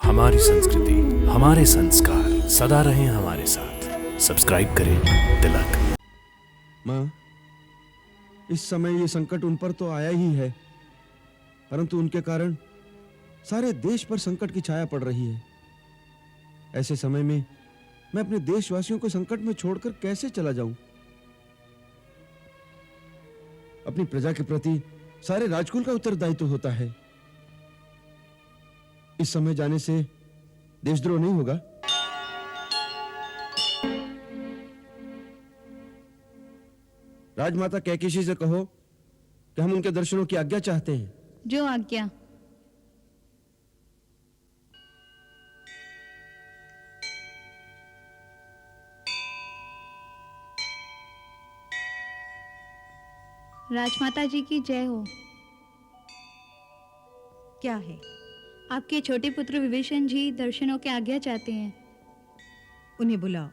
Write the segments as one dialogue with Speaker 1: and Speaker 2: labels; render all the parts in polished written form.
Speaker 1: हमारी संस्कृति, हमारे संस्कार सदा रहें हमारे साथ। सब्सक्राइब करें तिलक।
Speaker 2: माँ, इस समय ये संकट उन पर तो आया ही है, परंतु उनके कारण सारे देश पर संकट की छाया पड़ रही है। ऐसे समय में मैं अपने देशवासियों को संकट में छोड़कर कैसे चला जाऊं? अपनी प्रजा के प्रति सारे राजकुल का उत्तरदायित्व होता है। इस समय जाने से देशद्रोह नहीं होगा। राजमाता कैकेयी से कहो कि हम उनके दर्शनों की आज्ञा चाहते हैं।
Speaker 3: जो आज्ञा। राजमाता जी की जय हो।
Speaker 4: क्या है?
Speaker 3: आपके छोटे पुत्र विभीषण जी दर्शनों की आज्ञा चाहते हैं।
Speaker 4: उन्हें बुलाओ।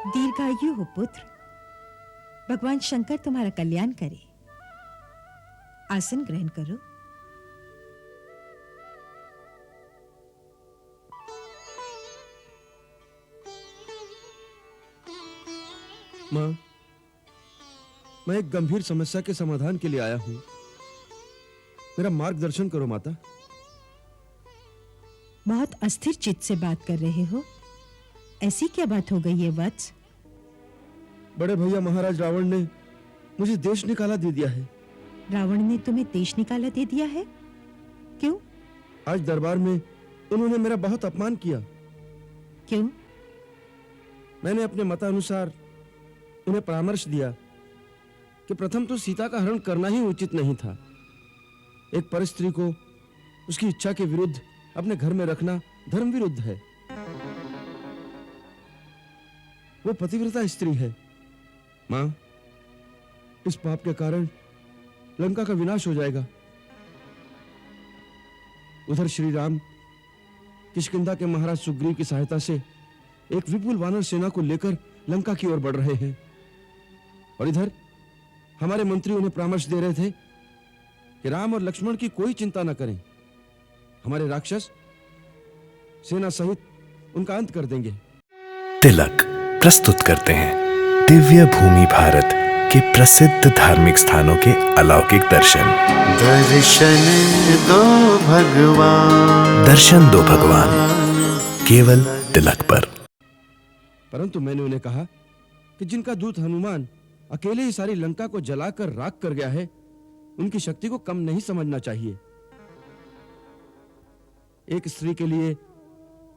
Speaker 4: दीर्घायु हो पुत्र। भगवान शंकर तुम्हारा कल्याण करे। आसन ग्रहण करो।
Speaker 2: मां, मैं एक गंभीर समस्या के समाधान के लिए आया हूं। मेरा मार्गदर्शन करो माता।
Speaker 4: बहुत अस्थिर चित्त से बात कर रहे हो। ऐसी क्या बात हो गई है वत्स?
Speaker 2: बड़े भैया महाराज रावण ने मुझे देश निकाला दे दिया है।
Speaker 4: रावण ने तुम्हें देश निकाला दे दिया है? क्यों?
Speaker 2: आज दरबार में उन्होंने मेरा बहुत अपमान किया।
Speaker 4: क्यों?
Speaker 2: मैंने अपने मतानुसार उन्हें परामर्श दिया कि प्रथम तो सीता का हरण करना ही उचित नहीं था। एक परस्त्री को उसकी इच्छा के विरुद्ध अपने घर में रखना धर्म विरुद्ध है। वो पतिव्रता स्त्री है। मां, इस पाप के कारण लंका का विनाश हो जाएगा। उधर श्री राम किष्किंधा के महाराज सुग्रीव की सहायता से एक विपुल वानर सेना को लेकर लंका की ओर बढ़ रहे हैं, और इधर हमारे मंत्री उन्हें परामर्श दे रहे थे कि राम और लक्ष्मण की कोई चिंता न करें। हमारे राक्षस सेना सहित उनका अंत कर देंगे।
Speaker 1: तिलक प्रस्तुत करते हैं दिव्य भूमि भारत के प्रसिद्ध धार्मिक स्थानों के अलौकिक दर्शन।
Speaker 5: दर्शन दो भगवान,
Speaker 1: दर्शन दो भगवान, केवल तिलक पर।
Speaker 2: परंतु मैंने उन्हें कहा कि जिनका दूत हनुमान अकेले ही सारी लंका को जलाकर राख कर गया है, उनकी शक्ति को कम नहीं समझना चाहिए। एक स्त्री के लिए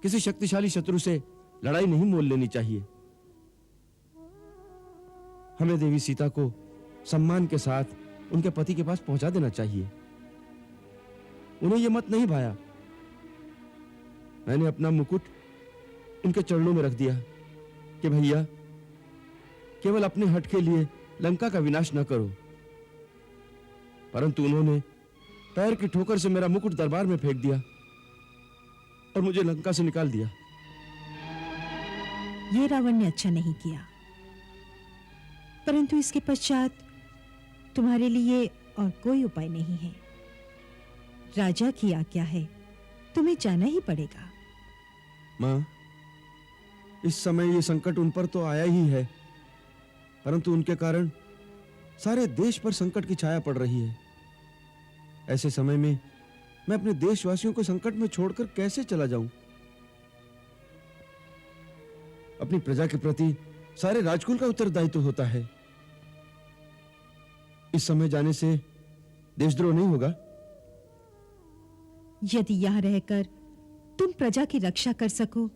Speaker 2: किसी शक्तिशाली शत्रु से लड़ाई नहीं मोल लेनी चाहिए। हमें देवी सीता को सम्मान के साथ उनके पति के पास पहुंचा देना चाहिए। उन्हें यह मत नहीं भाया। मैंने अपना मुकुट उनके चरणों में रख दिया कि भैया, केवल अपने हट के लिए लंका का विनाश न करो। परंतु उन्होंने पैर की ठोकर से मेरा मुकुट दरबार में फेंक दिया और मुझे लंका से निकाल दिया।
Speaker 4: ये रावण ने अच्छा नहीं किया, परंतु इसके पश्चात तुम्हारे लिए और कोई उपाय नहीं है। राजा की आज्ञा है, तुम्हें जाना ही पड़ेगा।
Speaker 2: मां, इस समय ये संकट उन पर तो आया ही है, परंतु उनके कारण सारे देश पर संकट की छाया पड़ रही है। ऐसे समय में मैं अपने देशवासियों को संकट में छोड़कर कैसे चला जाऊं? अपनी प्रजा के प्रति सारे राजकुल का उत्तरदायित्व होता है। इस समय जाने से देशद्रोह नहीं होगा।
Speaker 4: यदि यहां रहकर तुम प्रजा की रक्षा कर सको,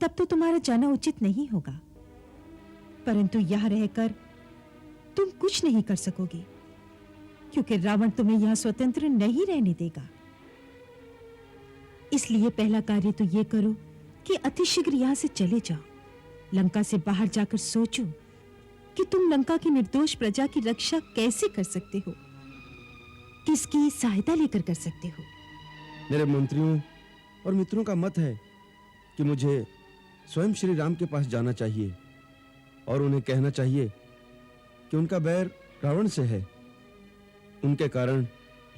Speaker 4: तब तो तुम्हारा जाना उचित नहीं होगा। परंतु यहां रहकर तुम कुछ नहीं कर सकोगे, क्योंकि रावण तुम्हें यहां स्वतंत्र नहीं रहने देगा। इसलिए पहला कार्य तो यह करो कि अतिशीघ्र यहां से चले जाओ। लंका से बाहर जाकर सोचो कि तुम लंका की निर्दोष प्रजा की रक्षा कैसे कर सकते हो, किसकी सहायता लेकर कर सकते हो।
Speaker 2: मेरे मंत्रियों और मित्रों का मत है कि मुझे स्वयं श्री राम के पास जाना चाहिए और उन्हें कहना चाहिए कि उनका बैर रावण से है। उनके कारण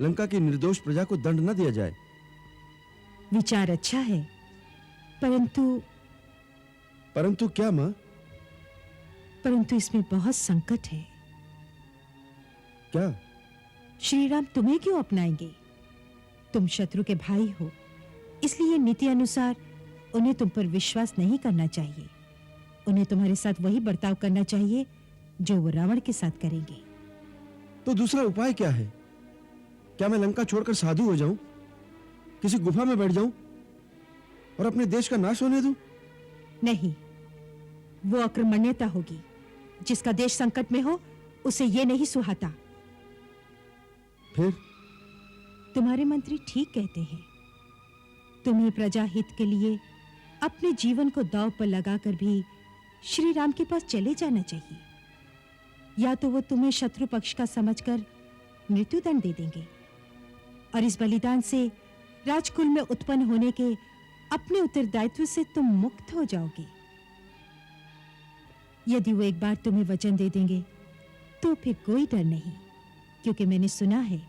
Speaker 2: लंका की निर्दोष प्रजा को दंड न दिया जाए।
Speaker 4: विचार अच्छा है, परंतु
Speaker 2: क्या मां?
Speaker 4: परंतु इसमें बहुत संकट है।
Speaker 2: क्या?
Speaker 4: श्री राम तुम्हें क्यों अपनाएंगे? तुम शत्रु के भाई हो, इसलिए नीति अनुसार उन्हें तुम पर विश्वास नहीं करना चाहिए। उन्हें तुम्हारे साथ वही बर्ताव करना चाहिए जो वो रावण के साथ करेंगे।
Speaker 2: तो दूसरा उपाय क्या है? क्या मैं लंका छोड़कर साधु हो जाऊं, किसी गुफा में बैठ जाऊं और अपने देश का नाश होने दूं?
Speaker 4: नहीं, वो अक्रमण्यता होगी। जिसका देश संकट में हो उसे ये नहीं सुहाता।
Speaker 2: फिर?
Speaker 4: तुम्हारे मंत्री ठीक कहते हैं। तुम्हें प्रजा हित के लिए अपने जीवन को दांव पर लगाकर भी श्री राम के पास चले जाना चाहिए। या तो वो तुम्हें शत्रु पक्ष का समझकर मृत्यु दंड दे देंगे और इस बलिदान से राजकुल में उत्पन्न होने के अपने उत्तरदायित्व से तुम मुक्त हो जाओगे। यदि वो एक बार तुम्हें वचन दे देंगे तो फिर कोई डर नहीं, क्योंकि मैंने सुना है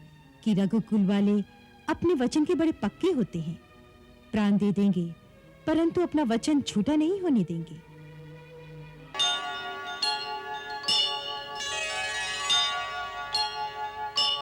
Speaker 4: कि रघुकुल वाले अपने वचन के बड़े पक्के होते हैं। प्राण दे देंगे परंतु अपना वचन झूठा नहीं होने देंगे।